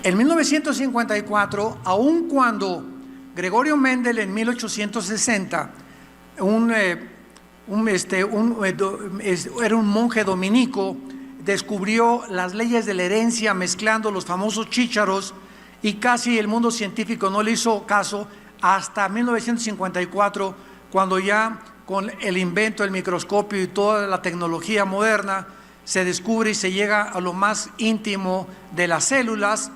En 1954, aun cuando Gregorio Mendel en 1860, era un monje dominico, descubrió las leyes de la herencia mezclando los famosos chícharos, y casi el mundo científico no le hizo caso hasta 1954, cuando ya con el invento del microscopio y toda la tecnología moderna se descubre y se llega a lo más íntimo de las células.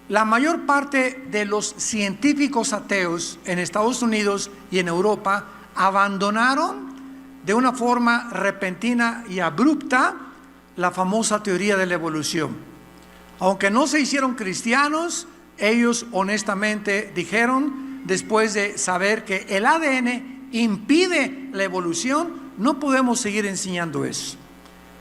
La mayor parte de los científicos ateos en Estados Unidos y en Europa abandonaron de una forma repentina y abrupta la famosa teoría de la evolución. Aunque no se hicieron cristianos, ellos honestamente dijeron, después de saber que el ADN impide la evolución, no podemos seguir enseñando eso.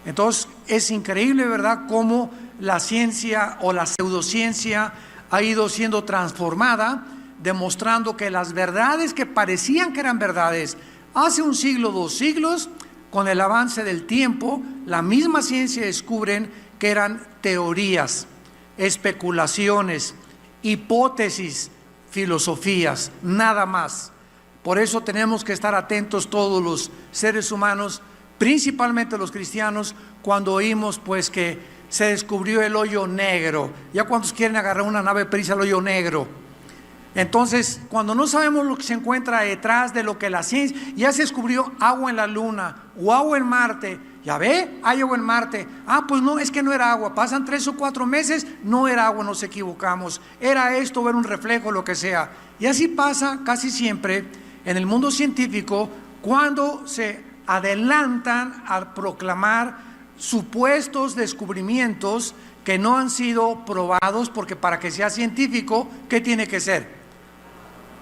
Entonces es increíble, ¿verdad?, cómo la ciencia o la pseudociencia ha ido siendo transformada, demostrando que las verdades que parecían que eran verdades hace un siglo, 2 siglos, con el avance del tiempo, la misma ciencia descubren que eran teorías, especulaciones, hipótesis, filosofías, nada más. Por eso tenemos que estar atentos todos los seres humanos, principalmente los cristianos, cuando oímos pues que se descubrió el hoyo negro. Ya cuántos quieren agarrar una nave prisa al hoyo negro. Entonces, cuando no sabemos lo que se encuentra detrás de lo que la ciencia, ya se descubrió agua en la luna o agua en Marte, ya ve, hay agua en Marte, pues no, es que no era agua, pasan 3 o 4 meses, no era agua, nos equivocamos, era esto, era un reflejo, lo que sea. Y así pasa casi siempre en el mundo científico, cuando se adelantan a proclamar supuestos descubrimientos que no han sido probados, porque para que sea científico, ¿qué tiene que ser?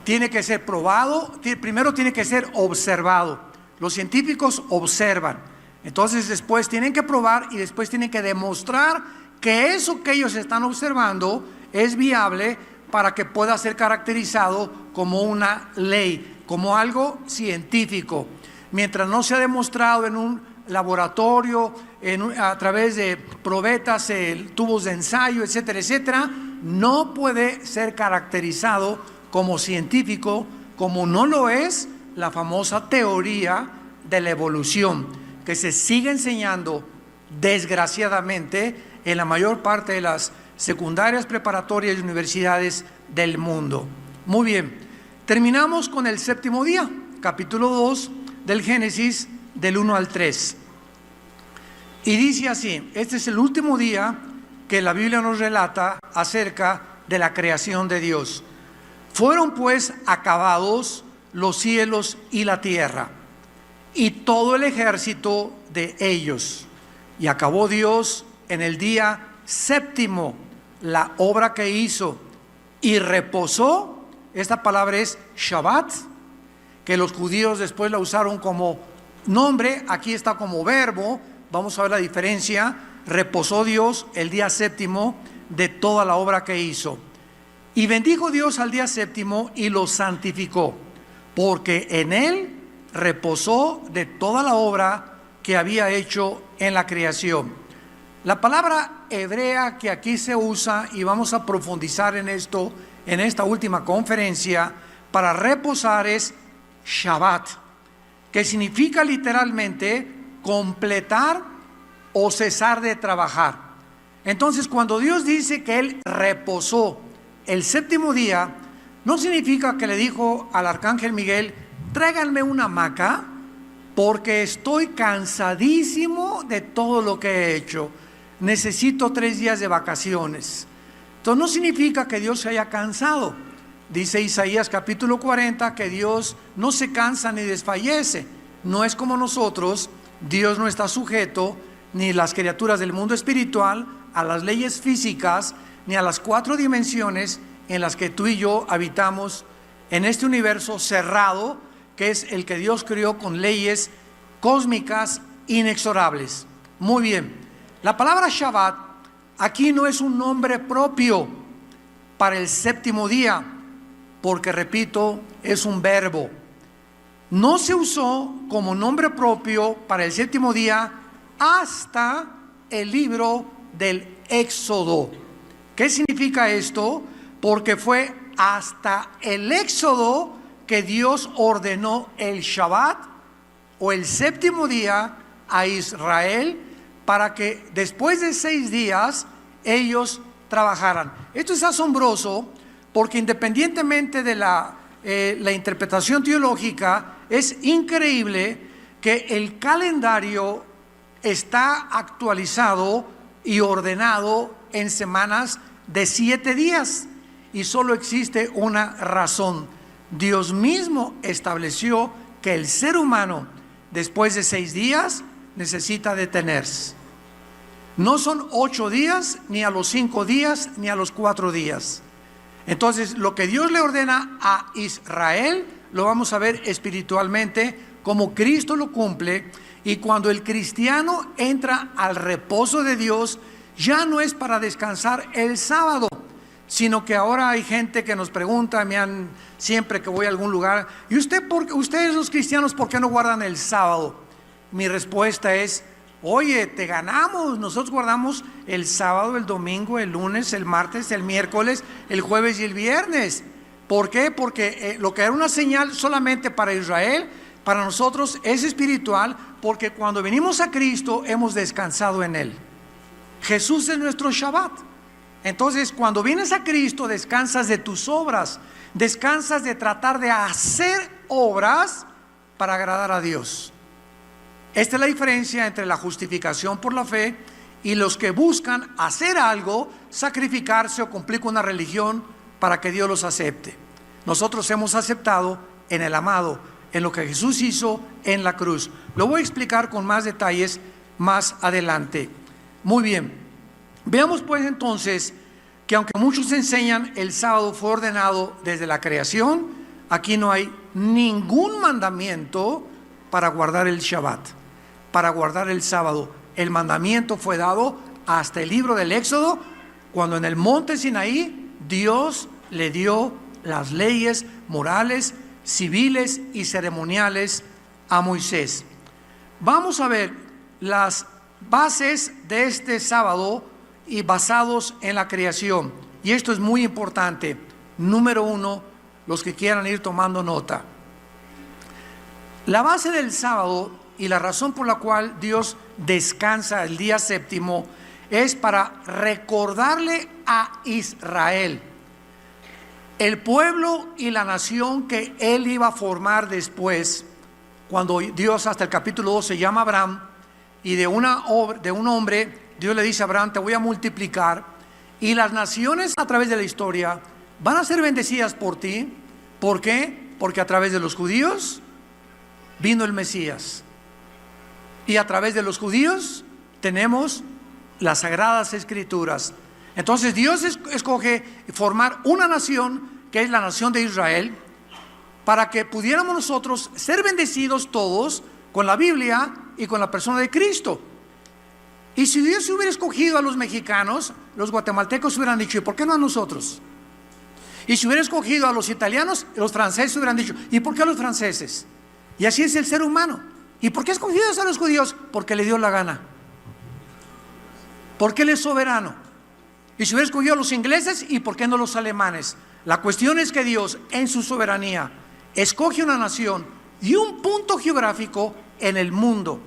Tiene que ser probado, primero tiene que ser observado. Los científicos observan, entonces después tienen que probar y después tienen que demostrar que eso que ellos están observando es viable para que pueda ser caracterizado como una ley, como algo científico. Mientras no se ha demostrado en un laboratorio, a través de probetas, tubos de ensayo, etcétera, etcétera, no puede ser caracterizado como científico, como no lo es la famosa teoría de la evolución, que se sigue enseñando desgraciadamente en la mayor parte de las secundarias, preparatorias y universidades del mundo. Muy bien, terminamos con el séptimo día, capítulo 2 del Génesis, del 1 al 3. Y dice así: este es el último día que la Biblia nos relata acerca de la creación de Dios. Fueron pues acabados los cielos y la tierra, y todo el ejército de ellos. Y acabó Dios en el día séptimo la obra que hizo, y reposó. Esta palabra es Shabbat, que los judíos después la usaron como nombre, aquí está como verbo. Vamos a ver la diferencia. Reposó Dios el día séptimo de toda la obra que hizo. Y bendijo Dios al día séptimo y lo santificó, porque en él reposó de toda la obra que había hecho en la creación. La palabra hebrea que aquí se usa, y vamos a profundizar en esto en esta última conferencia, para reposar es Shabbat, que significa literalmente completar o cesar de trabajar. Entonces, cuando Dios dice que Él reposó el séptimo día, no significa que le dijo al arcángel Miguel: tráiganme una hamaca porque estoy cansadísimo de todo lo que he hecho, necesito 3 días de vacaciones. Entonces no significa que Dios se haya cansado. Dice Isaías capítulo 40 que Dios no se cansa ni desfallece. No es como nosotros. Dios no está sujeto, ni las criaturas del mundo espiritual, a las leyes físicas, ni a las 4 dimensiones en las que tú y yo habitamos en este universo cerrado, que es el que Dios creó con leyes cósmicas inexorables. Muy bien, la palabra Shabbat aquí no es un nombre propio para el séptimo día, porque repito, es un verbo. No se usó como nombre propio para el séptimo día hasta el libro del Éxodo. ¿Qué significa esto? Porque fue hasta el Éxodo que Dios ordenó el Shabbat o el séptimo día a Israel para que después de 6 días ellos trabajaran. Esto es asombroso porque independientemente de la interpretación teológica, es increíble que el calendario está actualizado y ordenado en semanas de 7 días y solo existe una razón. Dios mismo estableció que el ser humano después de 6 días necesita detenerse. No son 8 días, ni a los 5 días, ni a los 4 días. Entonces, lo que Dios le ordena a Israel, lo vamos a ver espiritualmente, como Cristo lo cumple. Y cuando el cristiano entra al reposo de Dios, ya no es para descansar el sábado, sino que ahora hay gente que nos pregunta, siempre que voy a algún lugar, ¿y ustedes los cristianos por qué no guardan el sábado? Mi respuesta es, oye, te ganamos, nosotros guardamos el sábado, el domingo, el lunes, el martes, el miércoles, el jueves y el viernes. ¿Por qué? Porque lo que era una señal solamente para Israel, para nosotros es espiritual, porque cuando venimos a Cristo hemos descansado en Él. Jesús es nuestro Shabbat. Entonces, cuando vienes a Cristo, descansas de tus obras, descansas de tratar de hacer obras para agradar a Dios. Esta es la diferencia entre la justificación por la fe y los que buscan hacer algo, sacrificarse o cumplir con una religión para que Dios los acepte. Nosotros hemos aceptado en el amado, en lo que Jesús hizo en la cruz. Lo voy a explicar con más detalles más adelante. Muy bien, veamos pues entonces que aunque muchos enseñan el sábado fue ordenado desde la creación, aquí no hay ningún mandamiento para guardar el Shabbat, para guardar el sábado. El mandamiento fue dado hasta el libro del Éxodo, cuando en el monte Sinaí Dios le dio las leyes morales, civiles y ceremoniales a Moisés. Vamos a ver las bases de este sábado y basados en la creación. Y esto es muy importante. Número 1, los que quieran ir tomando nota. La base del sábado y la razón por la cual Dios descansa el día séptimo es para recordarle a Israel, el pueblo y la nación que él iba a formar después, cuando Dios hasta el capítulo 12 llama a Abraham, y de un hombre Dios le dice a Abraham, te voy a multiplicar, y las naciones a través de la historia van a ser bendecidas por ti. ¿Por qué? Porque a través de los judíos vino el Mesías, y a través de los judíos tenemos las Sagradas Escrituras. Entonces Dios escoge formar una nación, que es la nación de Israel, para que pudiéramos nosotros ser bendecidos todos con la Biblia y con la persona de Cristo. Y si Dios hubiera escogido a los mexicanos, los guatemaltecos hubieran dicho, ¿y por qué no a nosotros? Y si hubiera escogido a los italianos, los franceses hubieran dicho, ¿y por qué a los franceses? Y así es el ser humano. ¿Y por qué ha escogido a los judíos? Porque le dio la gana, porque Él es soberano. Y si hubiera escogido a los ingleses, ¿y por qué no los alemanes? La cuestión es que Dios, en su soberanía, escoge una nación y un punto geográfico en el mundo,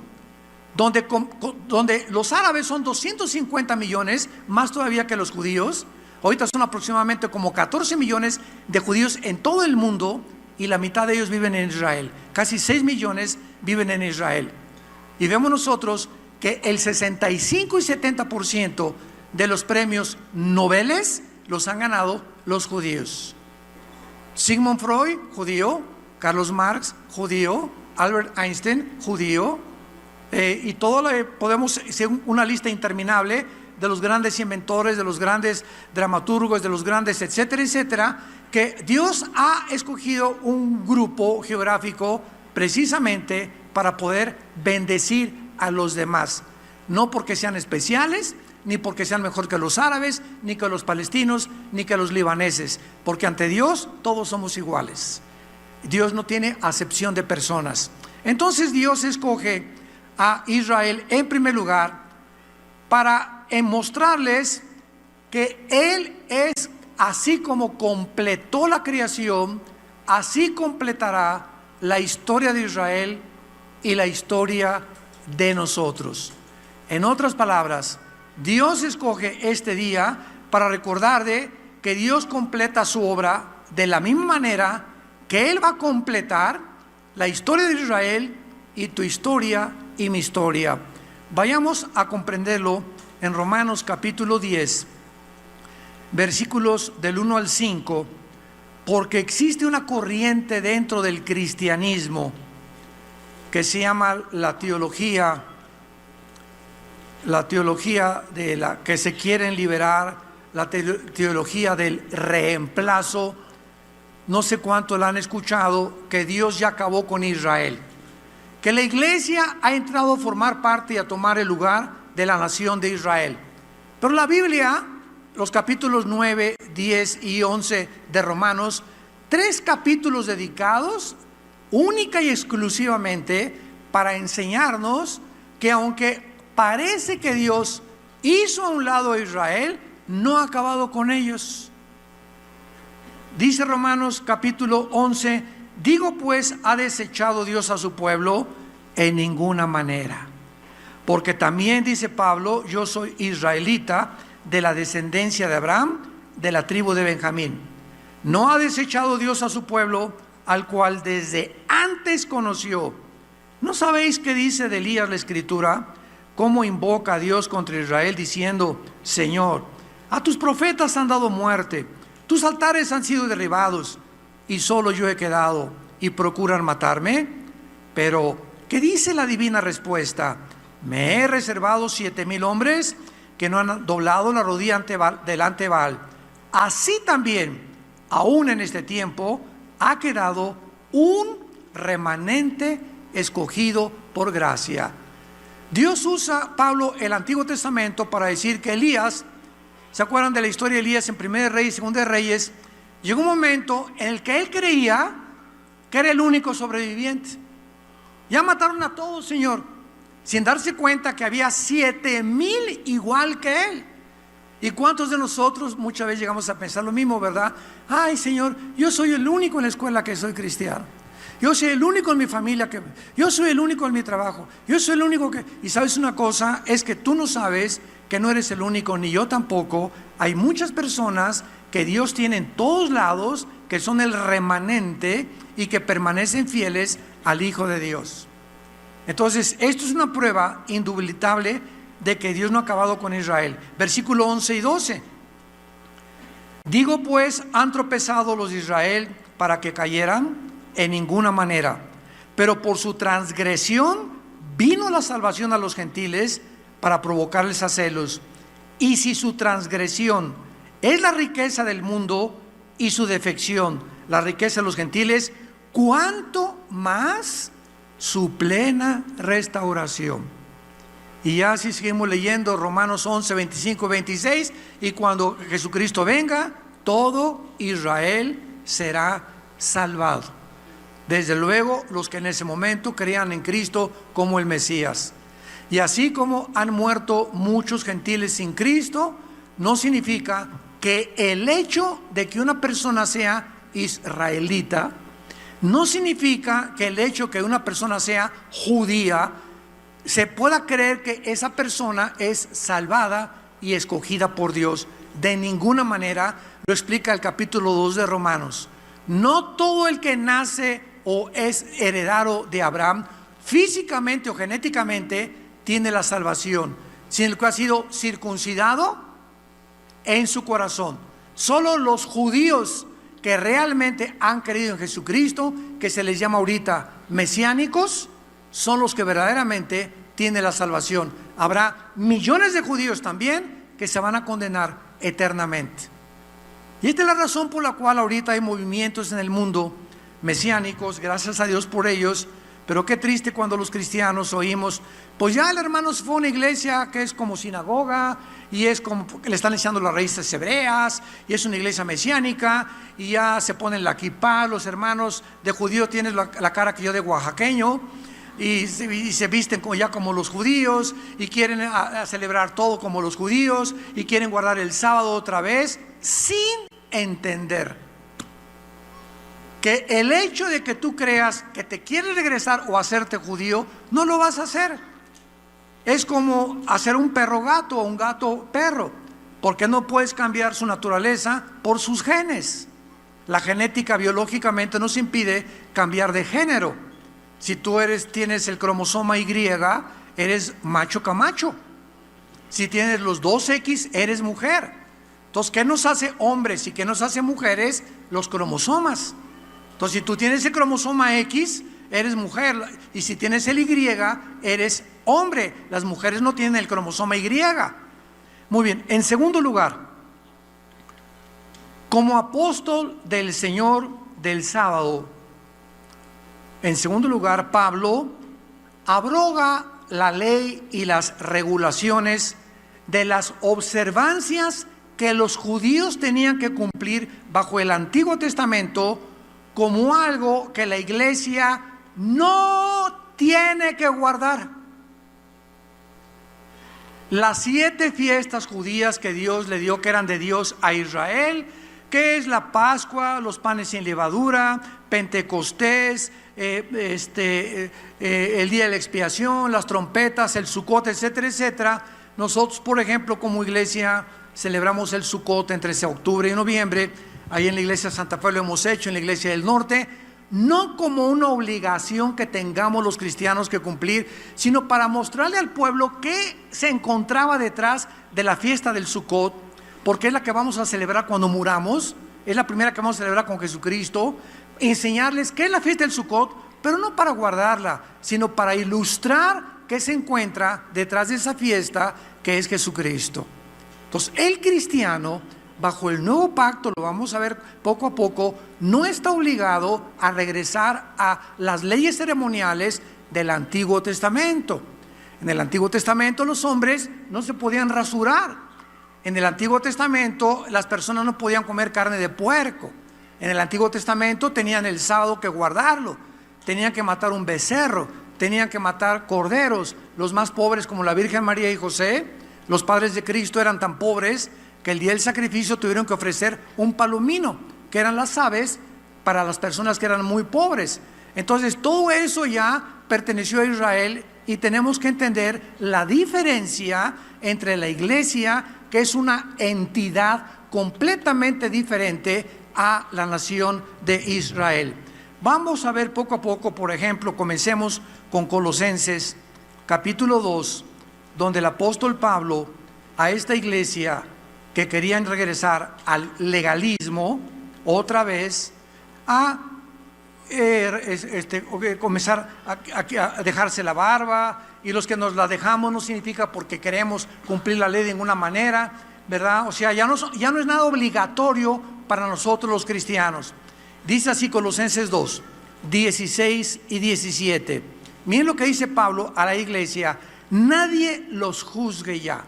donde los árabes son 250 millones, más todavía que los judíos. Ahorita son aproximadamente como 14 millones de judíos en todo el mundo, y la mitad de ellos viven en Israel. Casi 6 millones viven en Israel. Y vemos nosotros que el 65 y 70% de los premios Nobel los han ganado los judíos. Sigmund Freud, judío. Carlos Marx, judío. Albert Einstein, judío. Y podemos hacer una lista interminable de los grandes inventores, de los grandes dramaturgos, de los grandes etcétera, etcétera, que Dios ha escogido un grupo geográfico precisamente para poder bendecir a los demás, no porque sean especiales, ni porque sean mejor que los árabes, ni que los palestinos, ni que los libaneses, porque ante Dios todos somos iguales. Dios no tiene acepción de personas. Entonces Dios escoge a Israel en primer lugar para mostrarles que Él es, así como completó la creación, así completará la historia de Israel y la historia de nosotros. En otras palabras, Dios escoge este día para recordar de que Dios completa su obra de la misma manera que Él va a completar la historia de Israel y tu historia y mi historia. Vayamos a comprenderlo en Romanos capítulo 10, versículos del 1 al 5, porque existe una corriente dentro del cristianismo que se llama la teología de la que se quieren liberar, la teología del reemplazo. No sé cuánto la han escuchado, que Dios ya acabó con Israel, que la iglesia ha entrado a formar parte y a tomar el lugar de la nación de Israel. Pero la Biblia, los capítulos 9, 10 y 11 de Romanos, 3 capítulos dedicados única y exclusivamente para enseñarnos que aunque parece que Dios hizo a un lado a Israel, no ha acabado con ellos. Dice Romanos capítulo 11, digo pues, ¿ha desechado Dios a su pueblo? En ninguna manera. Porque también dice Pablo, yo soy israelita de la descendencia de Abraham, de la tribu de Benjamín. ¿No ha desechado Dios a su pueblo, al cual desde antes conoció? ¿No sabéis qué dice de Elías la Escritura? Cómo invoca a Dios contra Israel diciendo, Señor, a tus profetas han dado muerte, tus altares han sido derribados, y solo yo he quedado, y procuran matarme. Pero, ¿qué dice la divina respuesta? Me he reservado 7,000 hombres que no han doblado la rodilla delante de Baal. Así también, aún en este tiempo, ha quedado un remanente escogido por gracia. Dios usa, Pablo, el Antiguo Testamento para decir que Elías, ¿se acuerdan de la historia de Elías en Primera de Reyes, Segunda de Reyes? Llegó un momento en el que él creía que era el único sobreviviente. Ya mataron a todos, Señor, sin darse cuenta que había 7,000 igual que él. ¿Y cuántos de nosotros muchas veces llegamos a pensar lo mismo, verdad? Ay, Señor, yo soy el único en la escuela que soy cristiano. Yo soy el único en mi familia yo soy el único en mi trabajo. Yo soy el único que... Y sabes una cosa, es que tú no sabes que no eres el único, ni yo tampoco. Hay muchas personas que Dios tiene en todos lados, que son el remanente y que permanecen fieles al Hijo de Dios. Entonces, esto es una prueba indubitable de que Dios no ha acabado con Israel. Versículo 11 y 12. Digo pues, ¿han tropezado los de Israel para que cayeran? En ninguna manera. Pero por su transgresión vino la salvación a los gentiles para provocarles a celos. Y si su transgresión es la riqueza del mundo y su defección la riqueza de los gentiles, ¿cuánto más su plena restauración? Y ya si seguimos leyendo Romanos 11, 25, 26, y cuando Jesucristo venga, todo Israel será salvado. Desde luego los que en ese momento creían en Cristo como el Mesías. Y así como han muerto muchos gentiles sin Cristo, no significa que el hecho de que una persona sea israelita, no significa que el hecho que una persona sea judía, se pueda creer que esa persona es salvada y escogida por Dios. De ninguna manera. Lo explica el capítulo 2 de Romanos. No todo el que nace o es heredero de Abraham, físicamente o genéticamente, tiene la salvación, sino el que ha sido circuncidado en su corazón. Solo los judíos que realmente han creído en Jesucristo, que se les llama ahorita mesiánicos, son los que verdaderamente tienen la salvación. Habrá millones de judíos también que se van a condenar eternamente. Y esta es la razón por la cual ahorita hay movimientos en el mundo mesiánicos, gracias a Dios por ellos. Pero qué triste cuando los cristianos oímos, pues ya el hermano se fue a una iglesia que es como sinagoga, y es como que le están enseñando las raíces hebreas, y es una iglesia mesiánica, y ya se ponen la kipá. Los hermanos de judío tienen la cara que yo de oaxaqueño. y se visten ya como los judíos y quieren a celebrar todo como los judíos y quieren guardar el sábado otra vez, sin entender que el hecho de que tú creas que te quieres regresar o hacerte judío, no lo vas a hacer. Es como hacer un perro gato o un gato perro, porque no puedes cambiar su naturaleza por sus genes. La genética biológicamente nos impide cambiar de género. Si tú tienes el cromosoma Y, eres macho camacho. Si tienes los 2X, eres mujer. Entonces, ¿qué nos hace hombres y qué nos hace mujeres? Los cromosomas. Entonces, si tú tienes el cromosoma X, eres mujer, y si tienes el Y, eres hombre. Las mujeres no tienen el cromosoma Y. Muy bien, en segundo lugar, como apóstol del Señor del sábado, en segundo lugar, Pablo abroga la ley y las regulaciones de las observancias que los judíos tenían que cumplir bajo el Antiguo Testamento, como algo que la iglesia no tiene que guardar. Las 7 fiestas judías que Dios le dio, que eran de Dios a Israel, que es la Pascua, los panes sin levadura, Pentecostés, el día de la expiación, las trompetas, el Sucot, etcétera, etcétera. Nosotros, por ejemplo, como iglesia, celebramos el Sucot entre octubre y noviembre. Ahí en la iglesia de Santa Fe lo hemos hecho, en la iglesia del norte, no como una obligación que tengamos los cristianos que cumplir, sino para mostrarle al pueblo qué se encontraba detrás de la fiesta del Sucot, porque es la que vamos a celebrar cuando muramos, es la primera que vamos a celebrar con Jesucristo. Enseñarles qué es la fiesta del Sucot, pero no para guardarla, sino para ilustrar qué se encuentra detrás de esa fiesta, que es Jesucristo. Entonces, el cristiano, bajo el nuevo pacto, lo vamos a ver poco a poco, no está obligado a regresar a las leyes ceremoniales del Antiguo Testamento. En el Antiguo Testamento los hombres no se podían rasurar. En el Antiguo Testamento las personas no podían comer carne de puerco. En el Antiguo Testamento tenían el sábado que guardarlo, tenían que matar un becerro, tenían que matar corderos. Los más pobres, como la Virgen María y José, los padres de Cristo, eran tan pobres que el día del sacrificio tuvieron que ofrecer un palomino, que eran las aves para las personas que eran muy pobres. Entonces todo eso ya perteneció a Israel, y tenemos que entender la diferencia entre la iglesia, que es una entidad completamente diferente a la nación de Israel. Vamos a ver poco a poco. Por ejemplo, comencemos con Colosenses capítulo 2, donde el apóstol Pablo, a esta iglesia que querían regresar al legalismo otra vez, a comenzar a dejarse la barba, y los que nos la dejamos no significa porque queremos cumplir la ley de ninguna manera, ¿verdad? O sea, ya no es nada obligatorio para nosotros los cristianos. Dice así Colosenses 2, 16 y 17. Miren lo que dice Pablo a la iglesia: nadie los juzgue ya.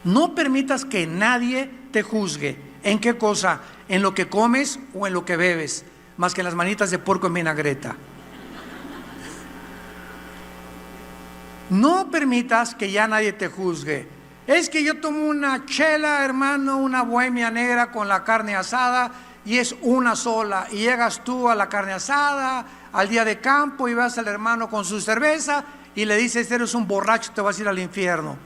No permitas que nadie te juzgue. ¿En qué cosa? En lo que comes o en lo que bebes, más que en las manitas de puerco en vinagreta. No permitas que ya nadie te juzgue. Es que yo tomo una chela, hermano, una bohemia negra con la carne asada, y es una sola, y llegas tú a la carne asada, al día de campo, y vas al hermano con su cerveza y le dices: eres un borracho, te vas a ir al infierno.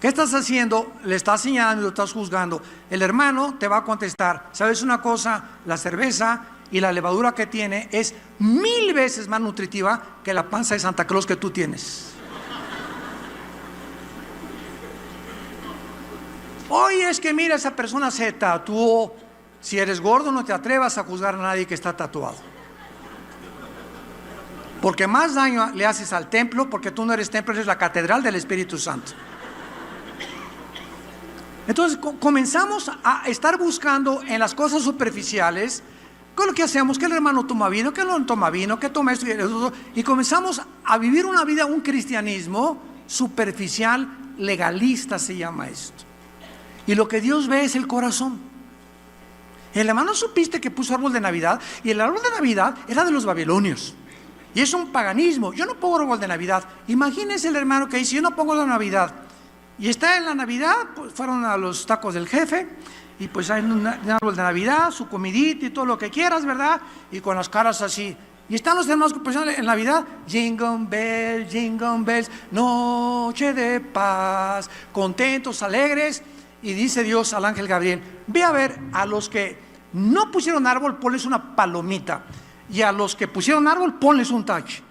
¿Qué estás haciendo? Le estás señalando y lo estás juzgando. El hermano te va a contestar: ¿sabes una cosa? La cerveza y la levadura que tiene es 1000 veces más nutritiva que la panza de Santa Claus que tú tienes. Oye, es que mira, esa persona se tatuó. Si eres gordo, no te atrevas a juzgar a nadie que está tatuado, porque más daño le haces al templo, porque tú no eres templo, eres la catedral del Espíritu Santo. Entonces comenzamos a estar buscando en las cosas superficiales. ¿Qué es lo que hacemos? Que el hermano toma vino, que el no toma vino, que toma esto y eso, y comenzamos a vivir una vida, un cristianismo superficial, legalista se llama esto. Y lo que Dios ve es el corazón. El hermano, supiste que puso árbol de Navidad, y el árbol de Navidad era de los babilonios. Y es un paganismo. Yo no pongo árbol de Navidad. Imagínense el hermano que dice, yo no pongo la Navidad. Y está en la Navidad, pues fueron a los tacos del jefe, y pues hay un árbol de Navidad, su comidita y todo lo que quieras, ¿verdad? Y con las caras así. Y están los hermanos pues, en Navidad, jingle bells, noche de paz, contentos, alegres. Y dice Dios al ángel Gabriel, ve a ver a los que no pusieron árbol, ponles una palomita. Y a los que pusieron árbol, ponles un tache.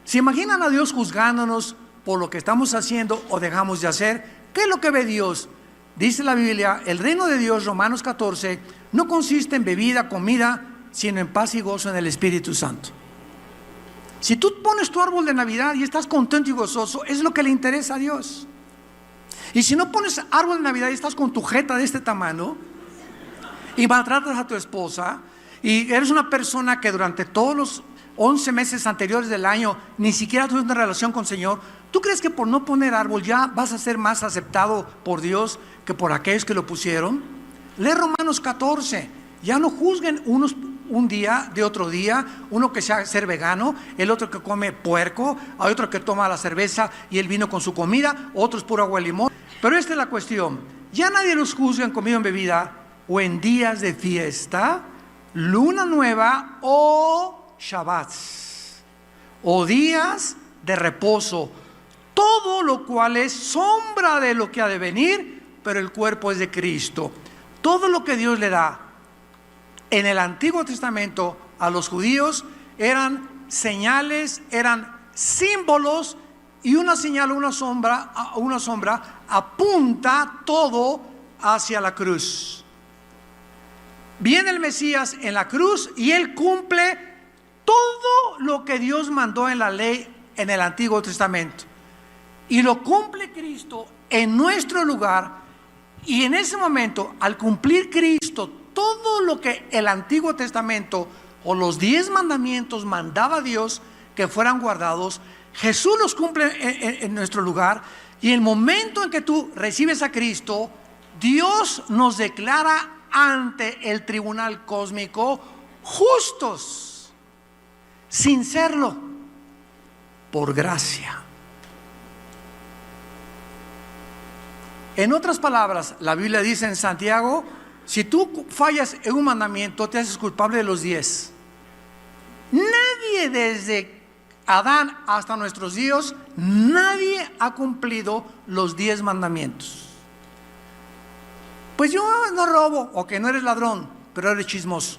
¿Se imaginan a Dios juzgándonos por lo que estamos haciendo o dejamos de hacer? ¿Qué es lo que ve Dios? Dice la Biblia, el reino de Dios, Romanos 14, no consiste en bebida, comida, sino en paz y gozo en el Espíritu Santo. Si tú pones tu árbol de Navidad y estás contento y gozoso, es lo que le interesa a Dios. Y si no pones árbol de Navidad y estás con tu jeta de este tamaño y maltratas a tu esposa y eres una persona que durante todos los 11 meses anteriores del año ni siquiera tuviste una relación con el Señor, ¿tú crees que por no poner árbol ya vas a ser más aceptado por Dios que por aquellos que lo pusieron? Lee Romanos 14. Ya no juzguen unos un día de otro día, uno que sea ser vegano, el otro que come puerco, hay otro que toma la cerveza y el vino con su comida, otro es puro agua de limón. Pero esta es la cuestión, ya nadie los juzga en comida o en bebida, o en días de fiesta, luna nueva o shabbats, o días de reposo, todo lo cual es sombra de lo que ha de venir, pero el cuerpo es de Cristo. Todo lo que Dios le da en el Antiguo Testamento a los judíos eran señales, eran símbolos, y una señal, una sombra apunta todo hacia la cruz. Viene el Mesías en la cruz y Él cumple todo lo que Dios mandó en la ley en el Antiguo Testamento. Y lo cumple Cristo en nuestro lugar. Y en ese momento, al cumplir Cristo todo lo que el Antiguo Testamento o los 10 mandamientos mandaba Dios que fueran guardados, Jesús los cumple en nuestro lugar. Y el momento en que tú recibes a Cristo, Dios nos declara ante el tribunal cósmico justos, sin serlo, por gracia. En otras palabras, la Biblia dice en Santiago, si tú fallas en un mandamiento, te haces culpable de los 10. Nadie desde Adán hasta nuestros días, nadie ha cumplido los 10 mandamientos. Pues yo no robo, o que no eres ladrón, pero eres chismoso.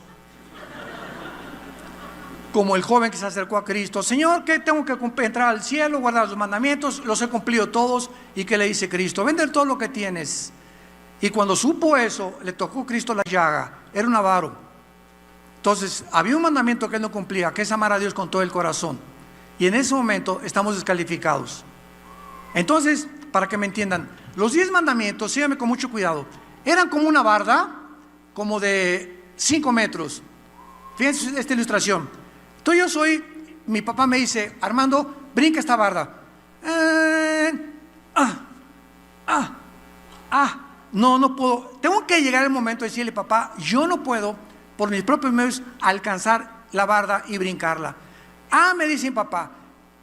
Como el joven que se acercó a Cristo, Señor, ¿qué tengo que entrar al cielo, guardar los mandamientos? Los he cumplido todos. ¿Y qué le dice Cristo? Vende todo lo que tienes. Y cuando supo eso, le tocó a Cristo la llaga. Era un avaro. Entonces, había un mandamiento que él no cumplía, que es amar a Dios con todo el corazón. Y en ese momento estamos descalificados. Entonces, para que me entiendan, los 10 mandamientos, síganme con mucho cuidado, eran como una barda, como de 5 metros. Fíjense esta ilustración. Entonces mi papá me dice, Armando, brinca esta barda. No puedo. Tengo que llegar el momento de decirle, papá, yo no puedo por mis propios medios alcanzar la barda y brincarla. Me dice mi papá,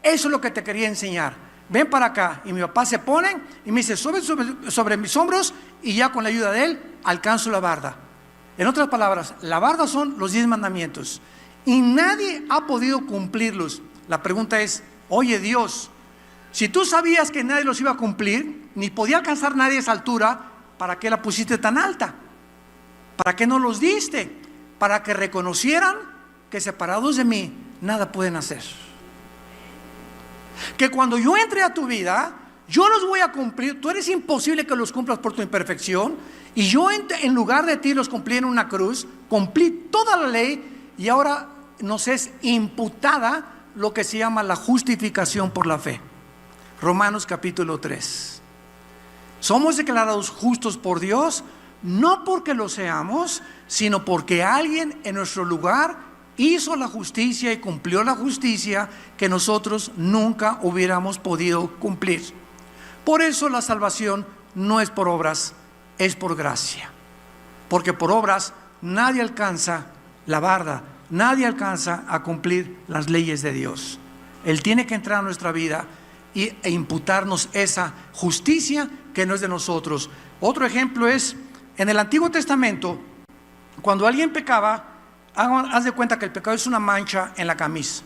eso es lo que te quería enseñar. Ven para acá. Y mi papá se pone y me dice, sobre mis hombros, y ya con la ayuda de él alcanzo la barda. En otras palabras, la barda son los 10 mandamientos. Y nadie ha podido cumplirlos. La pregunta es, oye Dios, si tú sabías que nadie los iba a cumplir, ni podía alcanzar nadie esa altura, ¿para qué la pusiste tan alta? ¿Para qué no los diste? Para que reconocieran que separados de mí, nada pueden hacer. Que cuando yo entre a tu vida, yo los voy a cumplir. Tú eres imposible que los cumplas por tu imperfección. Y yo en lugar de ti los cumplí en una cruz, cumplí toda la ley, y ahora nos es imputada lo que se llama la justificación por la fe. Romanos capítulo 3. Somos declarados justos por Dios, no porque lo seamos, sino porque alguien en nuestro lugar hizo la justicia y cumplió la justicia que nosotros nunca hubiéramos podido cumplir. Por eso la salvación no es por obras, es por gracia. Porque por obras nadie alcanza la barda, Nadie alcanza a cumplir las leyes de Dios. Él tiene que entrar a nuestra vida e imputarnos esa justicia que no es de nosotros. Otro ejemplo es, en el Antiguo Testamento, cuando alguien pecaba, haz de cuenta que el pecado es una mancha en la camisa.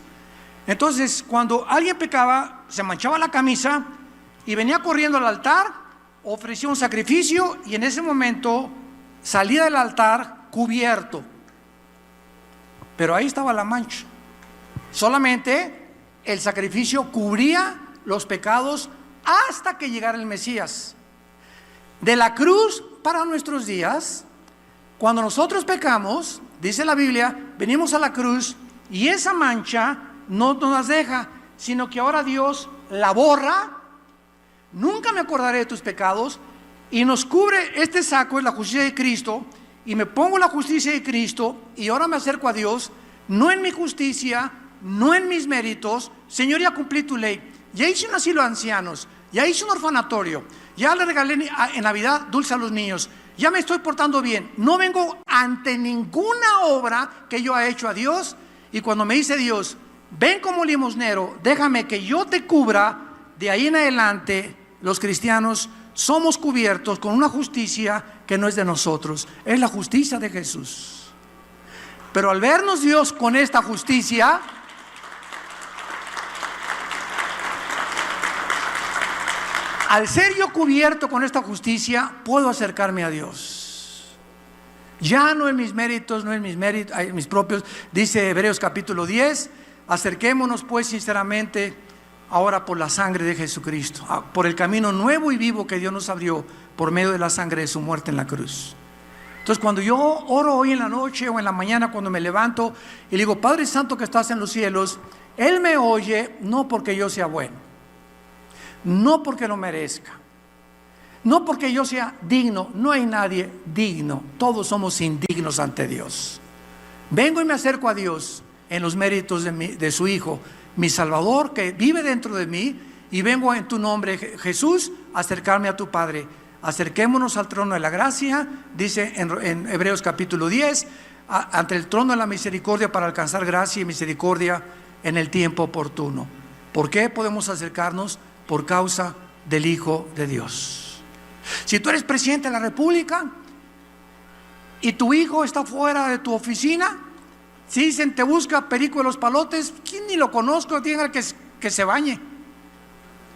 Entonces, cuando alguien pecaba, se manchaba la camisa y venía corriendo al altar, ofrecía un sacrificio y en ese momento salía del altar cubierto. Pero ahí estaba la mancha. Solamente el sacrificio cubría los pecados hasta que llegara el Mesías. De la cruz para nuestros días, cuando nosotros pecamos, dice la Biblia, venimos a la cruz y esa mancha no nos deja, sino que ahora Dios la borra. Nunca me acordaré de tus pecados, y nos cubre. Este saco es la justicia de Cristo, y me pongo la justicia de Cristo, y ahora me acerco a Dios, no en mi justicia, no en mis méritos. Señor, ya cumplí tu ley, ya hice un asilo de ancianos, ya hice un orfanatorio, ya le regalé en Navidad dulce a los niños, ya me estoy portando bien. No vengo ante ninguna obra que yo haya hecho a Dios, y cuando me dice Dios, ven como limosnero, déjame que yo te cubra, de ahí en adelante los cristianos somos cubiertos con una justicia que no es de nosotros, es la justicia de Jesús. Pero al vernos Dios con esta justicia, al ser yo cubierto con esta justicia, puedo acercarme a Dios. Ya no en mis méritos, no en mis propios. Dice Hebreos capítulo 10, acerquémonos pues sinceramente ahora por la sangre de Jesucristo, por el camino nuevo y vivo que Dios nos abrió por medio de la sangre de su muerte en la cruz. Entonces, cuando yo oro hoy en la noche o en la mañana, cuando me levanto y le digo, Padre Santo que estás en los cielos, Él me oye no porque yo sea bueno, no porque lo merezca, no porque yo sea digno. No hay nadie digno, todos somos indignos ante Dios. Vengo y me acerco a Dios en los méritos de su Hijo, mi Salvador, que vive dentro de mí, y vengo en tu nombre, Jesús, a acercarme a tu Padre. Acerquémonos al trono de la gracia, dice en Hebreos capítulo 10, ante el trono de la misericordia, para alcanzar gracia y misericordia en el tiempo oportuno. ¿Por qué podemos acercarnos? Por causa del Hijo de Dios. Si tú eres presidente de la República y tu hijo está fuera de tu oficina, si dicen te busca Perico de los Palotes, ¿quién ni lo conozco? Tiene que se bañe,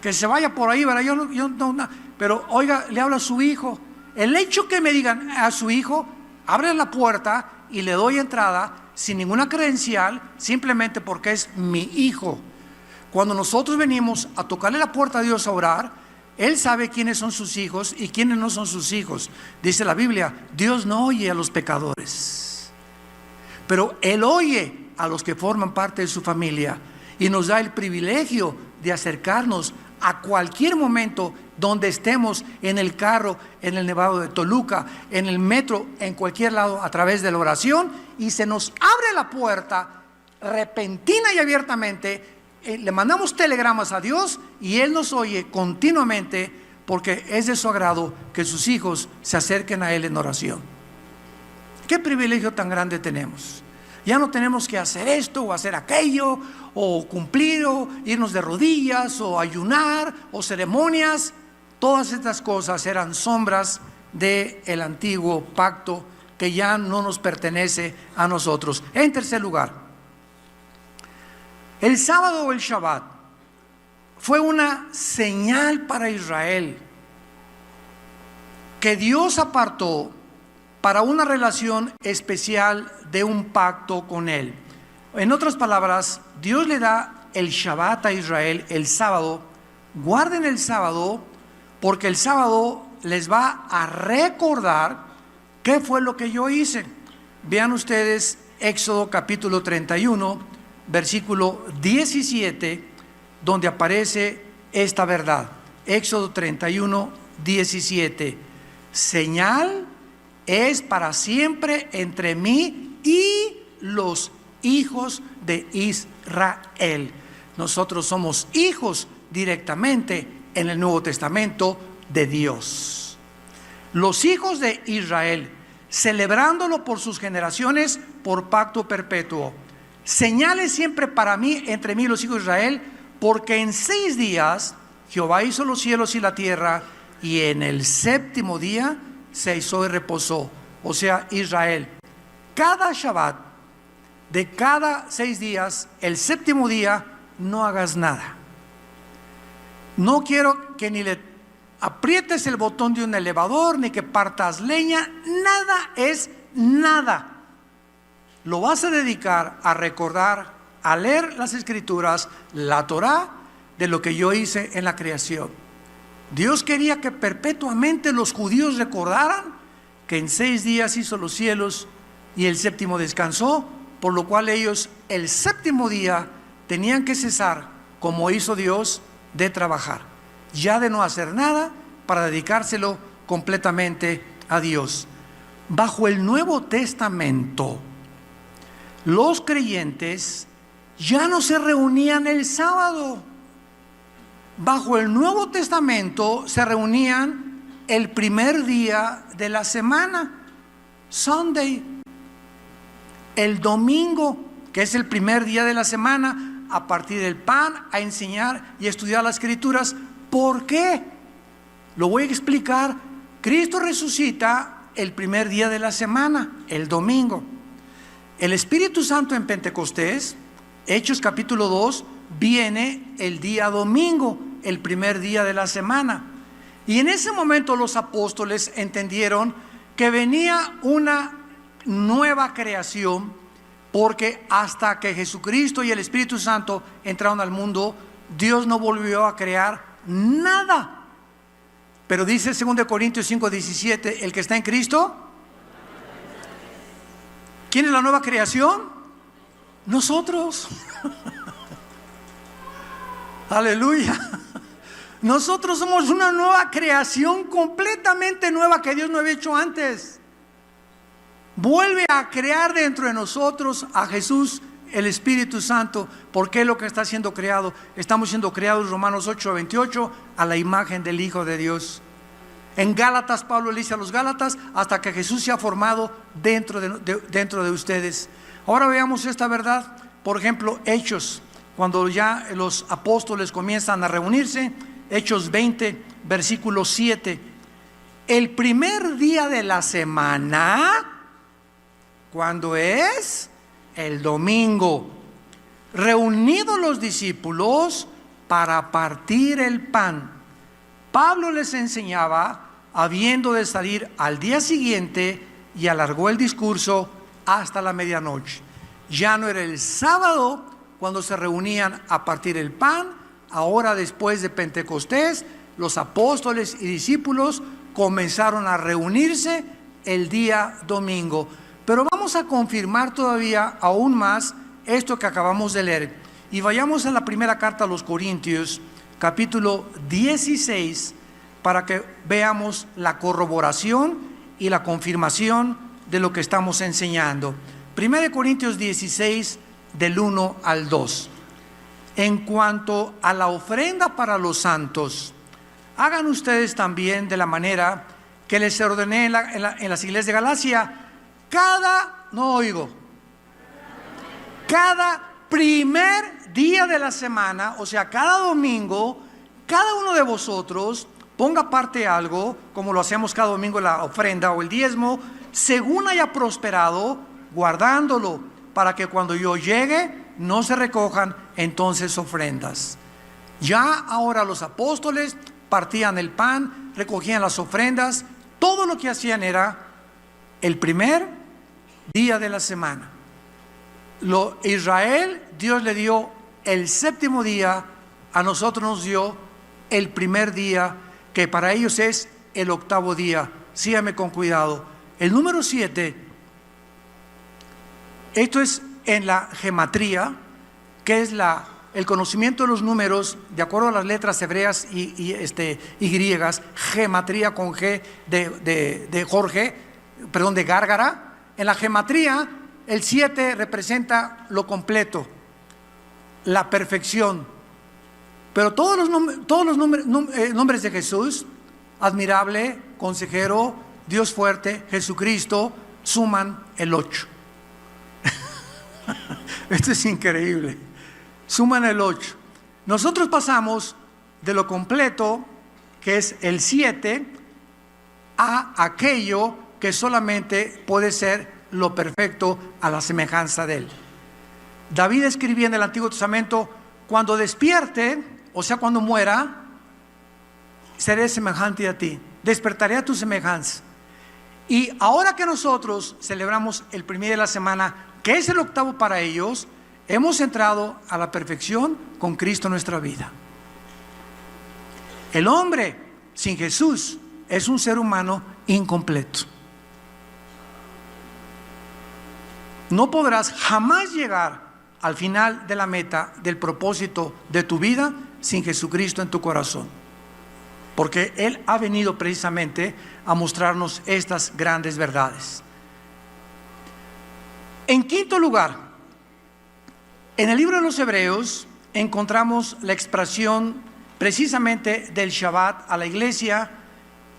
que se vaya por ahí, ¿verdad? Yo no, pero oiga, le habla a su hijo. El hecho que me digan a su hijo, abre la puerta y le doy entrada sin ninguna credencial, simplemente porque es mi hijo. Cuando nosotros venimos a tocarle la puerta a Dios a orar, Él sabe quiénes son sus hijos y quiénes no son sus hijos. Dice la Biblia, Dios no oye a los pecadores, pero Él oye a los que forman parte de su familia, y nos da el privilegio de acercarnos a cualquier momento donde estemos, en el carro, en el Nevado de Toluca, en el metro, en cualquier lado, a través de la oración, y se nos abre la puerta repentina y abiertamente. Le mandamos telegramas a Dios y Él nos oye continuamente, porque es de su agrado que sus hijos se acerquen a Él en oración. ¿Qué privilegio tan grande tenemos? Ya no tenemos que hacer esto o hacer aquello, o cumplir, o irnos de rodillas, o ayunar, o ceremonias. Todas estas cosas eran sombras del antiguo pacto que ya no nos pertenece a nosotros. En tercer lugar, el sábado o el Shabbat fue una señal para Israel que Dios apartó para una relación especial de un pacto con Él. En otras palabras, Dios le da el Shabbat a Israel, el sábado. Guarden el sábado, porque el sábado les va a recordar qué fue lo que yo hice. Vean ustedes Éxodo capítulo 31, versículo 17, donde aparece esta verdad. Éxodo 31, 17. Señal es para siempre entre mí y los hijos de Israel. Nosotros somos hijos directamente en el Nuevo Testamento de Dios. Los hijos de Israel celebrándolo por sus generaciones, por pacto perpetuo. Señales siempre para mí, entre mí y los hijos de Israel, porque en 6 días Jehová hizo los cielos y la tierra, y en el 7º día se hizo y reposó. O sea, Israel, cada Shabbat, de cada 6 días, el 7º día, no hagas nada. No quiero que ni le aprietes el botón de un elevador, ni que partas leña, nada es nada. Lo vas a dedicar a recordar, a leer las Escrituras, la Torá, de lo que yo hice en la creación. Dios quería que perpetuamente los judíos recordaran que en 6 días hizo los cielos y el 7º descansó, por lo cual ellos el 7º día tenían que cesar, como hizo Dios, de trabajar, ya de no hacer nada, para dedicárselo completamente a Dios. Bajo el Nuevo Testamento, los creyentes ya no se reunían el sábado. Bajo el Nuevo Testamento se reunían el primer día de la semana, Sunday. El domingo, que es el primer día de la semana, a partir del pan, a enseñar y estudiar las Escrituras. ¿Por qué? Lo voy a explicar. Cristo resucita el primer día de la semana, el domingo. El Espíritu Santo en Pentecostés, Hechos capítulo 2, viene el día domingo, el primer día de la semana. Y en ese momento los apóstoles entendieron que venía una nueva creación, porque hasta que Jesucristo y el Espíritu Santo entraron al mundo, Dios no volvió a crear nada. Pero dice 2 Corintios 5:17, el que está en Cristo, ¿quién es la nueva creación? Nosotros. Aleluya. Nosotros somos una nueva creación, completamente nueva, que Dios no había hecho antes. Vuelve a crear dentro de nosotros a Jesús, el Espíritu Santo, porque es lo que está siendo creado. Estamos siendo creados, Romanos 8:28, a la imagen del Hijo de Dios. En Gálatas, Pablo le dice a los Gálatas, hasta que Jesús se ha formado dentro de ustedes. Ahora veamos esta verdad. Por ejemplo, Hechos, cuando ya los apóstoles comienzan a reunirse, Hechos 20, versículo 7. El primer día de la semana, ¿cuándo es? El domingo. Reunidos los discípulos para partir el pan, Pablo les enseñaba, habiendo de salir al día siguiente, y alargó el discurso hasta la medianoche. Ya no era el sábado cuando se reunían a partir el pan. Ahora, después de Pentecostés, los apóstoles y discípulos comenzaron a reunirse el día domingo. Pero vamos a confirmar todavía aún más esto que acabamos de leer. Y vayamos a la primera carta a los Corintios, capítulo 16, para que veamos la corroboración y la confirmación de lo que estamos enseñando. 1 Corintios 16, del 1 al 2. En cuanto a la ofrenda para los santos, hagan ustedes también de la manera que les ordené en las iglesias de Galacia. Cada primer día de la semana, o sea, cada domingo, cada uno de vosotros ponga aparte algo, como lo hacemos cada domingo, la ofrenda o el diezmo, según haya prosperado, guardándolo, para que cuando yo llegue no se recojan entonces ofrendas. Ya ahora los apóstoles partían el pan, recogían las ofrendas, todo lo que hacían era el primer día de la semana. Israel, Dios le dio el 7º día, a nosotros nos dio el primer día, que para ellos es el 8º día. Síganme con cuidado. El número 7, esto es en la gematría, que es el conocimiento de los números de acuerdo a las letras hebreas y griegas. Gematría con G de Jorge, perdón, de Gárgara. En la gematría, el 7 representa lo completo, la perfección. Pero todos los nombres de Jesús, admirable, consejero, Dios fuerte, Jesucristo, suman el 8. Esto es increíble. Suman el 8. Nosotros pasamos de lo completo, que es el 7, a aquello que solamente puede ser lo perfecto a la semejanza de Él. David escribía en el Antiguo Testamento: cuando despierte, o sea, cuando muera, seré semejante a ti, despertaré a tu semejanza. Y ahora que nosotros celebramos el primer día de la semana, que es el octavo para ellos, hemos entrado a la perfección con Cristo en nuestra vida. El hombre sin Jesús es un ser humano incompleto. No podrás jamás llegar al final de la meta del propósito de tu vida sin Jesucristo en tu corazón, porque Él ha venido precisamente a mostrarnos estas grandes verdades. En quinto lugar, en el libro de los Hebreos encontramos la expresión precisamente del Shabbat a la iglesia,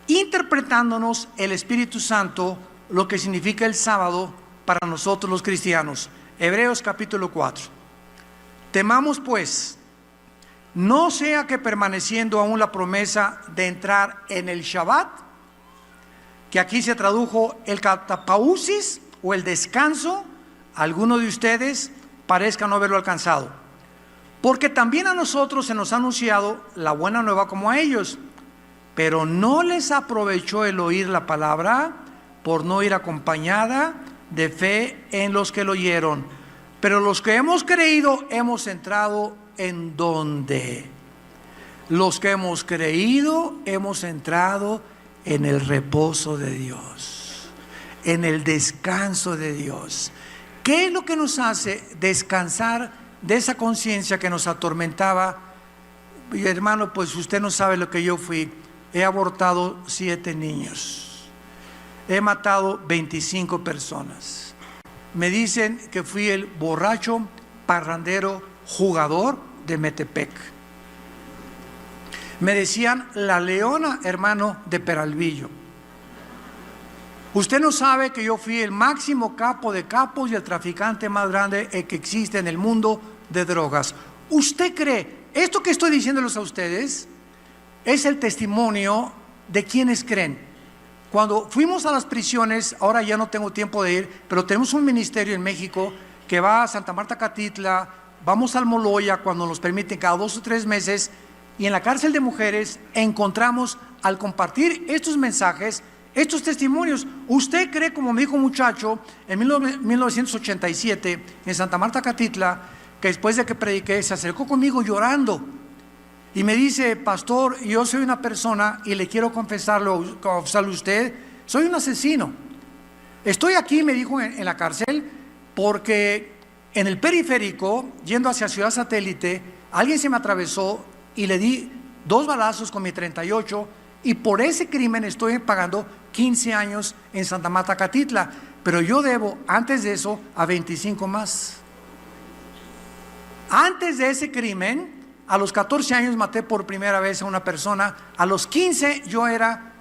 interpretándonos el Espíritu Santo lo que significa el sábado para nosotros los cristianos. Hebreos capítulo 4. Temamos pues, no sea que permaneciendo aún la promesa de entrar en el Shabbat, que aquí se tradujo el catapausis o el descanso, alguno de ustedes parezca no haberlo alcanzado. Porque también a nosotros se nos ha anunciado la buena nueva como a ellos, pero no les aprovechó el oír la palabra por no ir acompañada de fe en los que lo oyeron. Pero los que hemos creído hemos entrado en donde. Los que hemos creído hemos entrado en el reposo de Dios, en el descanso de Dios. ¿Qué es lo que nos hace descansar de esa conciencia que nos atormentaba? Y hermano, pues usted no sabe lo que yo fui. He abortado 7 niños. He matado 25 personas. Me dicen que fui el borracho, parrandero, jugador de Metepec. Me decían la leona, hermano, de Peralvillo. Usted no sabe que yo fui el máximo capo de capos y el traficante más grande que existe en el mundo de drogas. ¿Usted cree? Esto que estoy diciéndoles a ustedes es el testimonio de quienes creen. Cuando fuimos a las prisiones, ahora ya no tengo tiempo de ir, pero tenemos un ministerio en México que va a Santa Marta, Catitla, vamos al Moloya cuando nos permiten cada 2 o 3 meses, y en la cárcel de mujeres encontramos, al compartir estos mensajes, estos testimonios. ¿Usted cree, como me dijo un muchacho en 1987 en Santa Marta, Catitla, que después de que prediqué se acercó conmigo llorando y me dice: pastor, yo soy una persona y le quiero confesarlo a usted, soy un asesino. Estoy aquí, me dijo, en la cárcel porque en el periférico, yendo hacia Ciudad Satélite, alguien se me atravesó y le di 2 balazos con mi 38, y por ese crimen estoy pagando 15 años en Santa Marta, Catitla, pero yo debo antes de eso a 25 más. Antes de ese crimen, a los 14 años maté por primera vez a una persona. A los 15 yo era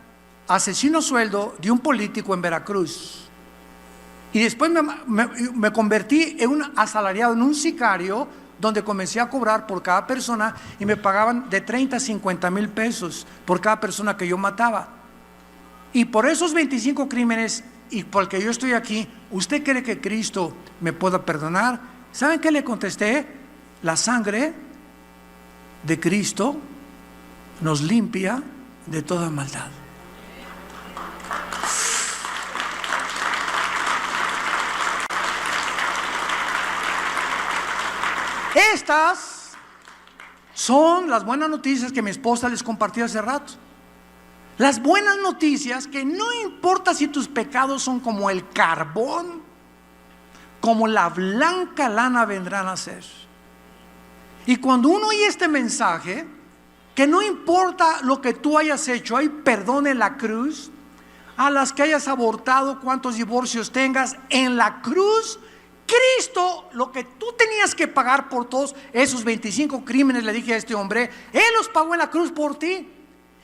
asesino sueldo de un político en Veracruz. Y después me convertí en un asalariado, en un sicario, donde comencé a cobrar por cada persona y me pagaban de 30 a 50 mil pesos por cada persona que yo mataba. Y por esos 25 crímenes y porque yo estoy aquí, ¿usted cree que Cristo me pueda perdonar? ¿Saben qué le contesté? La sangre de Cristo nos limpia de toda maldad. Estas son las buenas noticias que mi esposa les compartió hace rato. Las buenas noticias que no importa si tus pecados son como el carbón, como la blanca lana vendrán a ser. Y cuando uno oye este mensaje, que no importa lo que tú hayas hecho, hay perdón en la cruz, a las que hayas abortado, cuántos divorcios tengas, en la cruz, Cristo, lo que tú tenías que pagar por todos esos 25 crímenes, le dije a este hombre, Él los pagó en la cruz por ti.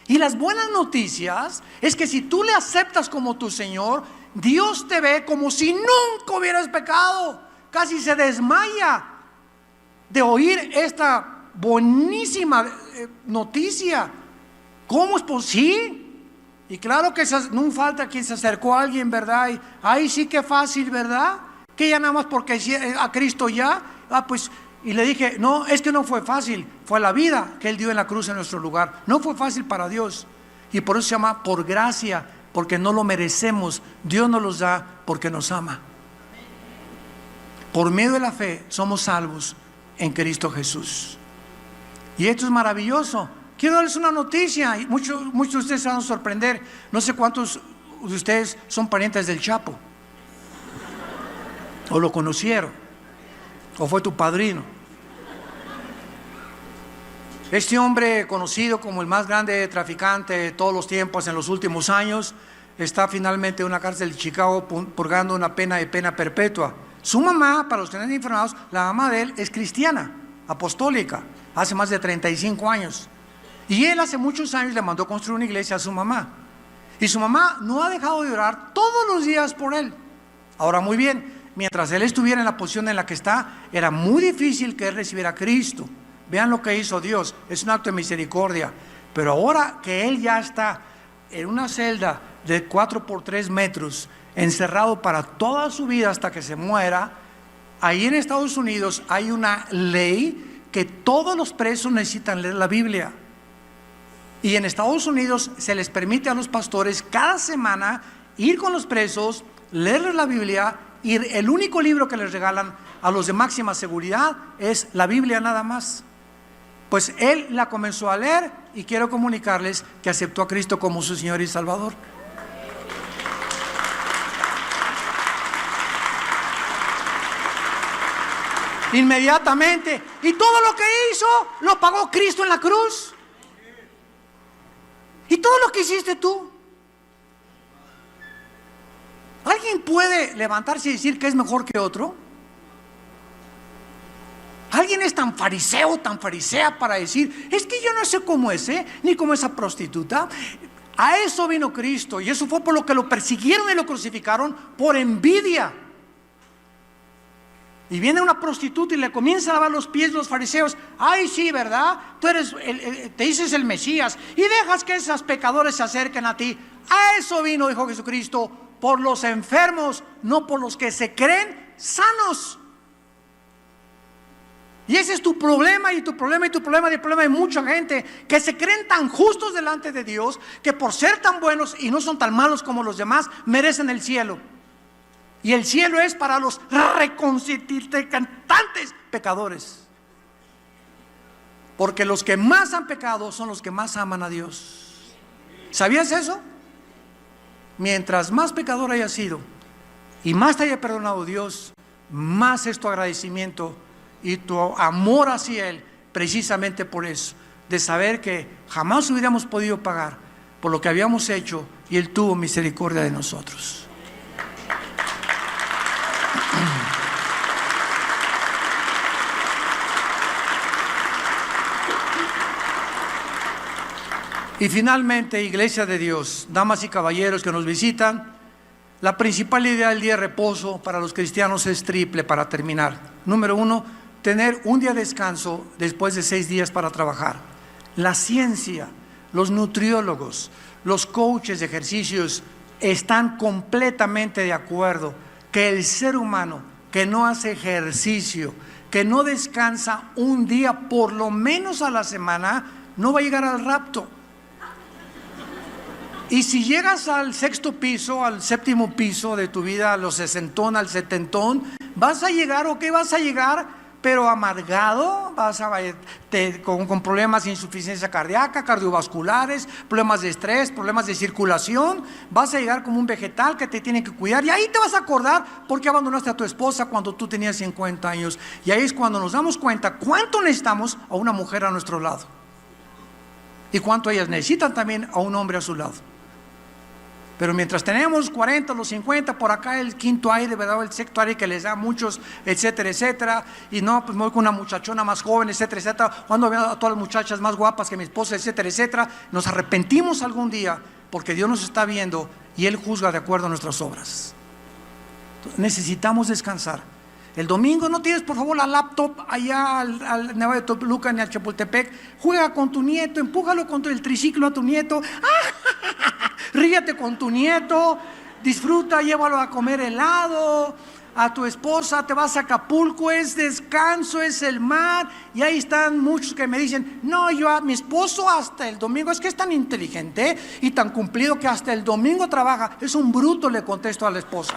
Y las buenas noticias es que si tú le aceptas como tu Señor, Dios te ve como si nunca hubieras pecado. Casi se desmaya de oír esta buenísima noticia. ¿Cómo es posible? Y claro que no falta quien se acercó a alguien, ¿verdad? Y, ay, sí, qué fácil, ¿verdad? Que ya nada más porque a Cristo ya. Pues, y le dije, no, es que no fue fácil. Fue la vida que Él dio en la cruz en nuestro lugar. No fue fácil para Dios. Y por eso se llama por gracia, porque no lo merecemos. Dios nos los da porque nos ama. Por medio de la fe somos salvos en Cristo Jesús. Y esto es maravilloso. Quiero darles una noticia, y muchos de ustedes se van a sorprender. No sé cuántos de ustedes son parientes del Chapo, o lo conocieron, o fue tu padrino. Este hombre, conocido como el más grande traficante de todos los tiempos en los últimos años, está finalmente en una cárcel de Chicago purgando una pena de pena perpetua. Su mamá, para los que no están informados, la mamá de él es cristiana, apostólica, hace más de 35 años. Y él hace muchos años le mandó construir una iglesia a su mamá. Y su mamá no ha dejado de orar todos los días por él. Ahora, muy bien, mientras él estuviera en la posición en la que está, era muy difícil que él recibiera a Cristo. Vean lo que hizo Dios, es un acto de misericordia. Pero ahora que él ya está en una celda de 4 por 3 metros, encerrado para toda su vida hasta que se muera, ahí en Estados Unidos hay una ley que todos los presos necesitan leer la Biblia. Y en Estados Unidos se les permite a los pastores cada semana ir con los presos, leerles la Biblia, y el único libro que les regalan a los de máxima seguridad es la Biblia nada más. Pues él la comenzó a leer y quiero comunicarles que aceptó a Cristo como su Señor y Salvador. Inmediatamente. Y todo lo que hizo lo pagó Cristo en la cruz. ¿Y todo lo que hiciste tú? ¿Alguien puede levantarse y decir que es mejor que otro? ¿Alguien es tan fariseo, tan farisea para decir, es que yo no sé cómo es, ni cómo esa prostituta? A eso vino Cristo, y eso fue por lo que lo persiguieron y lo crucificaron, por envidia. Y viene una prostituta y le comienza a lavar los pies los fariseos. Ay, sí, ¿verdad? Tú eres, te dices el Mesías y dejas que esos pecadores se acerquen a ti. A eso vino, dijo Jesucristo, por los enfermos, no por los que se creen sanos. Y ese es tu problema, y tu problema, y tu problema, y el problema de mucha gente que se creen tan justos delante de Dios, que por ser tan buenos y no son tan malos como los demás, merecen el cielo. Y el cielo es para los reconciliantes pecadores. Porque los que más han pecado son los que más aman a Dios. ¿Sabías eso? Mientras más pecador hayas sido y más te haya perdonado Dios, más es tu agradecimiento y tu amor hacia Él, precisamente por eso, de saber que jamás hubiéramos podido pagar por lo que habíamos hecho y Él tuvo misericordia de nosotros. Y finalmente, Iglesia de Dios, damas y caballeros que nos visitan, la principal idea del día de reposo para los cristianos es triple para terminar. Número 1, tener un día de descanso después de 6 días para trabajar. La ciencia, los nutriólogos, los coaches de ejercicios están completamente de acuerdo que el ser humano que no hace ejercicio, que no descansa un día por lo menos a la semana, no va a llegar al rapto. Y si llegas al 6º piso, al 7º piso de tu vida, a los 60, al 70, vas a llegar, ¿o qué vas a llegar? Pero amargado, vas a con problemas de insuficiencia cardíaca, cardiovasculares, problemas de estrés, problemas de circulación. Vas a llegar como un vegetal que te tiene que cuidar, y ahí te vas a acordar por qué abandonaste a tu esposa cuando tú tenías 50 años. Y ahí es cuando nos damos cuenta cuánto necesitamos a una mujer a nuestro lado y cuánto ellas necesitan también a un hombre a su lado. Pero mientras tenemos los 40, los 50, por acá el quinto aire, ¿verdad? El sexto aire que les da a muchos, etcétera, etcétera. Y no, pues me voy con una muchachona más joven, etcétera, etcétera. Cuando veo a todas las muchachas más guapas que mi esposa, etcétera, etcétera. Nos arrepentimos algún día porque Dios nos está viendo y Él juzga de acuerdo a nuestras obras. Necesitamos descansar. El domingo no tienes, por favor, la laptop allá al Nevado de Toluca ni al Chapultepec. Juega con tu nieto, empújalo contra el triciclo a tu nieto. Ríete con tu nieto, disfruta, llévalo a comer helado. A tu esposa, te vas a Acapulco, es descanso, es el mar. Y ahí están muchos que me dicen: no, yo a mi esposo hasta el domingo, es que es tan inteligente y tan cumplido que hasta el domingo trabaja. Es un bruto, le contesto a la esposa.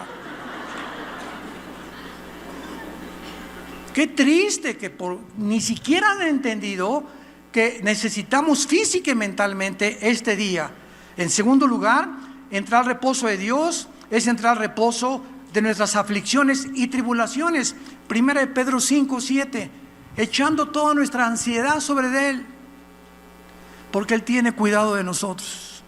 Qué triste que ni siquiera han entendido que necesitamos física y mentalmente este día. En segundo lugar, entrar al reposo de Dios es entrar al reposo de nuestras aflicciones y tribulaciones. Primera de Pedro 5:7, echando toda nuestra ansiedad sobre Él, porque Él tiene cuidado de nosotros.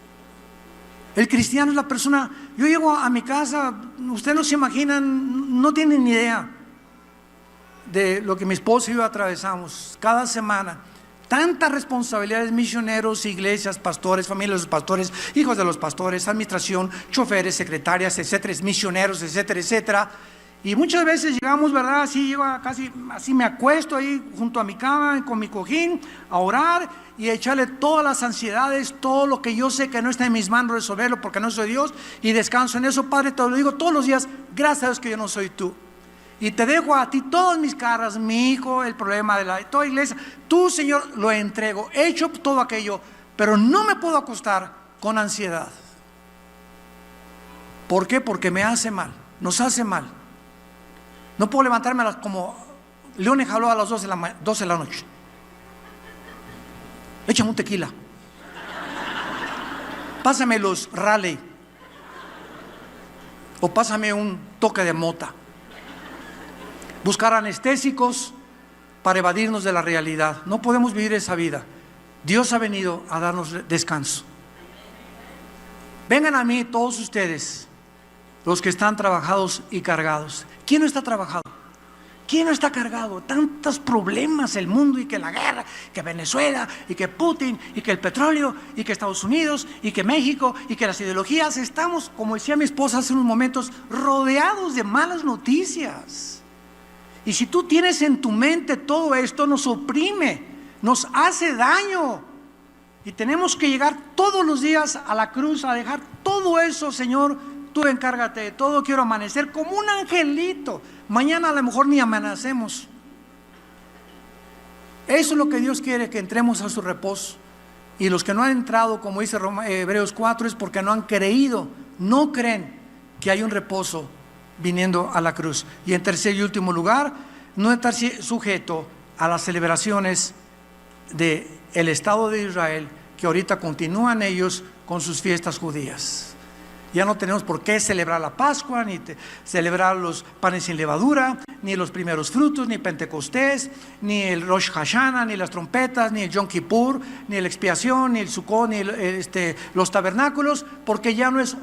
El cristiano es la persona. Yo llego a mi casa, ustedes no se imaginan, no tienen ni idea de lo que mi esposo y yo atravesamos cada semana. Tantas responsabilidades: misioneros, iglesias, pastores, familias de los pastores, hijos de los pastores, administración, choferes, secretarias, etcétera, misioneros, etcétera, etcétera. Y muchas veces llegamos, ¿verdad? Así, yo casi así me acuesto ahí junto a mi cama con mi cojín a orar y a echarle todas las ansiedades, todo lo que yo sé que no está en mis manos resolverlo porque no soy Dios, y descanso en eso. Padre, te lo digo todos los días: gracias a Dios que yo no soy tú. Y te dejo a ti todas mis cargas, mi hijo, el problema de toda iglesia. Tú, Señor, lo entrego. He hecho todo aquello, pero no me puedo acostar con ansiedad. ¿Por qué? Porque me hace mal, nos hace mal. No puedo levantarme como león enjaulado a las 12 de la noche. Échame un tequila. Pásame los Raleigh. O pásame un toque de mota. Buscar anestésicos para evadirnos de la realidad. No podemos vivir esa vida. Dios ha venido a darnos descanso. Vengan a mí todos ustedes, los que están trabajados y cargados. ¿Quién no está trabajado? ¿Quién no está cargado? Tantos problemas, el mundo, y que la guerra, que Venezuela, y que Putin, y que el petróleo, y que Estados Unidos, y que México, y que las ideologías. Estamos, como decía mi esposa hace unos momentos, rodeados de malas noticias. Y si tú tienes en tu mente todo esto, nos oprime, nos hace daño. Y tenemos que llegar todos los días a la cruz a dejar todo eso. Señor, tú encárgate de todo. Quiero amanecer como un angelito. Mañana a lo mejor ni amanecemos. Eso es lo que Dios quiere, que entremos a su reposo. Y los que no han entrado, como dice Hebreos 4, es porque no han creído, no creen que hay un reposo viniendo a la cruz. Y en tercer y último lugar, no estar sujeto a las celebraciones del Estado de Israel, que ahorita continúan ellos con sus fiestas judías. Ya no tenemos por qué celebrar la Pascua, ni celebrar los panes sin levadura, ni los primeros frutos, ni Pentecostés, ni el Rosh Hashanah, ni las trompetas, ni el Yom Kippur, ni la expiación, ni el Sukkot, ni los tabernáculos, porque ya no es